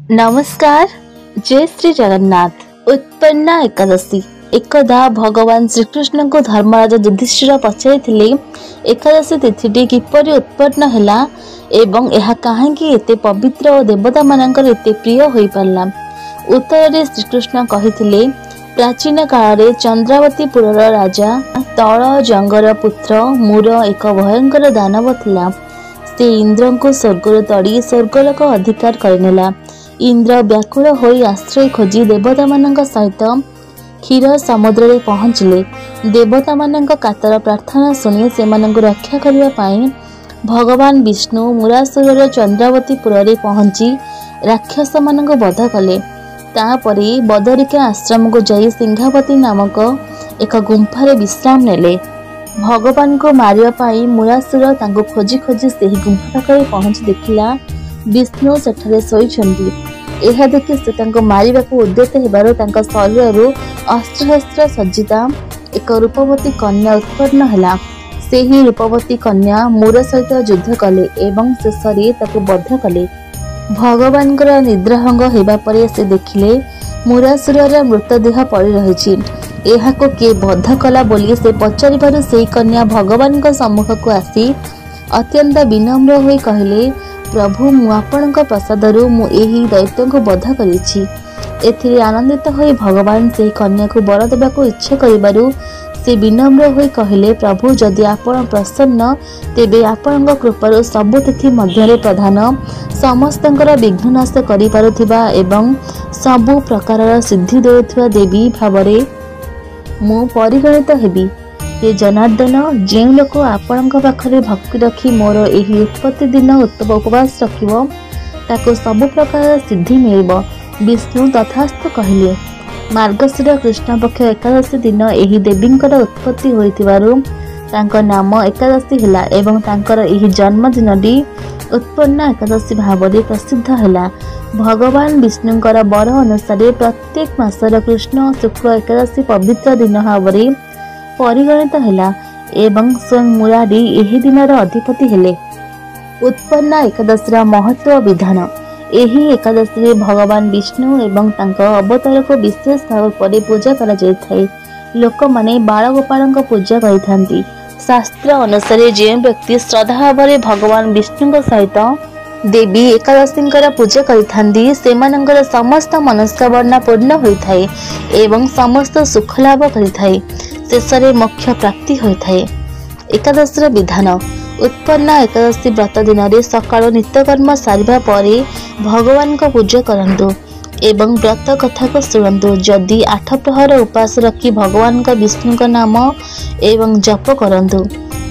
नमस्कार। जय श्री जगन्नाथ। उत्पन्ना एकादशी। एकदा भगवान श्रीकृष्ण को धर्मराज युधिष्ठिर पचारि एकादशी तिथि किपरि उत्पन्न हैला एवं यह कहीं एते पवित्र और देवता मानकर एते प्रिय हो पारला। उत्तर रे श्रीकृष्ण कहिथिले, प्राचीन काल चंद्रावतीपुर राजा तल जंगर पुत्र मूर एक भयंकर दानव थिला। से इंद्र को स्वर्गर तड़ी स्वर्गलोक अधिकार करनेला। इंद्र व्याकुल होई आश्रय खोजी देवता मानक सहित क्षीर समुद्र रे पहुँचले। देवता मानक कातर प्रार्थना शुणी से रक्षा करने पाई भगवान विष्णु मुरासुर चंद्रावतीपुर रे पहुंची राक्षस मानक वध कले। तापरे बदरिका आश्रम को जाई सिंहावती नामक एक गुंफारे विश्राम नेले। भगवान को मारिया पाई मुरासुर तांको खोजी खोजी से गुंफा पाखरे पहुंची देखिला विष्णु सेठारे सोईछंती। एहा देखि से तांको मारिबा को उद्यत हेबारो तांका शरीररु अस्त्र सज्जिता एक रूपवती कन्या उत्पन्न हैला। सेही रूपवती कन्या मूर सहित युद्ध कले एवं शेषरे ताको बध कले। भगवानकर निद्राभंग हेबा परे से देखिले मुरासुरर मृतदेह पड़ी रहिछि। एहाको के बध कला बोली से पचारिबारु सेही कन्या भगवान सम्मुख को आसी अत्यंत विनम्र होई कहले, प्रभु मु आपणक प्रसादरु मु एही दैत्य को बध करिछि। एथिरे आनंदित होई भगवान सेही कन्या को वर देबाको इच्छा करिबारु से विनम्र होई कहले, प्रभु जदि आपण प्रसन्न तेबे आपणक कृपारु सबु तिथि मध्यरे प्रधान समस्तंकर विघ्ननाश करि पारुथिबा एवं सबु प्रकारर सिद्धि देउथिबा देवी भावरे मु परिगणित हेबी। हे जनार्दन, जे लोक आपणक पाखरे भक्ति रखी मोर एही उत्पत्ति दिन उपवास रखिबो ताको सबु प्रकार सिद्धि मिलिबो। विष्णु तथास्तु कहले। मार्गशीर कृष्ण पक्ष एकादशी दिन एही देवींकर उत्पत्ति होइतिबारु तांको नाम एकादशी हैला एवं तांकर एही जन्मदिनटी उत्पन्न एकादशी भावरे प्रसिद्ध हैला। भगवान विष्णुंकर बर अनुसार प्रत्येक मासर कृष्ण शुक्ल एकादशी पवित्र दिन भावरे परिगणित हैला एवं स्वयं मुरारी एही दिनर अधिपति हेले। उत्पन्न एकादशीर महत्व विधान। एही एकादशी रे भगवान विष्णु एवं तांको अवतार को विशेष भाव परे पूजा करा जायथाय। लोक माने बालगोपालक पूजा करिथांती। शास्त्र अनुसार जे व्यक्ति श्रद्धा भाव भगवान विष्णु सहित देवी एकादशींकर पूजा करिथांती सेमानंकर समस्त मनस्कामना पूर्ण होइथाय एवं समस्त सुख लाभ करिथाय। शेषरे मोक्ष प्राप्ति होइथाय। एकादशीर विधान। उत्पन्न एकादशी व्रत दिन में सकाळ नित्यकर्म सारिबा परे भगवान को पूजा करंतु एवं व्रत कथा को शुणु। जदि 8 प्रहर उपास रखी भगवान का विष्णु का नाम एवं जप करंतु।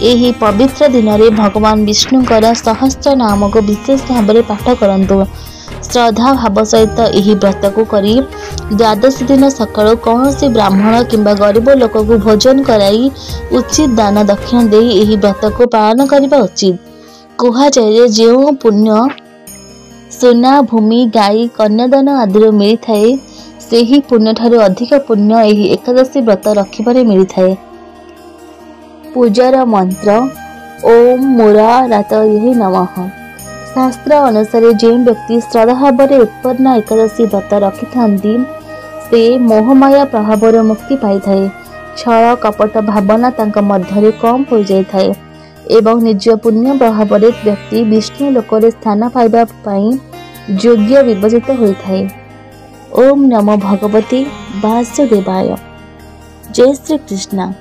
एही पवित्र दिन में भगवान विष्णुकर सहस्त्र नाम को विशेष भाव में पाठ करंतु। श्रद्धा भाव सहित यही व्रत को करी द्वादशी दिन सकाळ कौन ब्राह्मण किंबा गरीब लोक को भोजन कराई उचित दान दक्षिण दे यही व्रत को पालन करने उचित। कह जाए जो पुण्य सोना भूमि गाई कन्यादान आदि मिलता है से ही पुण्य ठारू अधिक पुण्य यही एकादशी व्रत रखिबारे मिलता है। पूजार मंत्र ओम मुरा रात यही नमः। शास्त्र अनुसार जे व्यक्ति श्रद्धा भाव उत्पन्न एकादशी व्रत रखि थांती से मोहमाया प्रभाव मुक्ति पाई थाए। छल कपट भावना तांका मध्यरे कम हो जाय थाए एवं निज पुण्य प्रभाव व्यक्ति विष्णु लोकरे स्थान पाइबा पाई योग्य विभजित होई थाए। ओम नमो भगवते वासुदेवाय। जय श्री कृष्ण।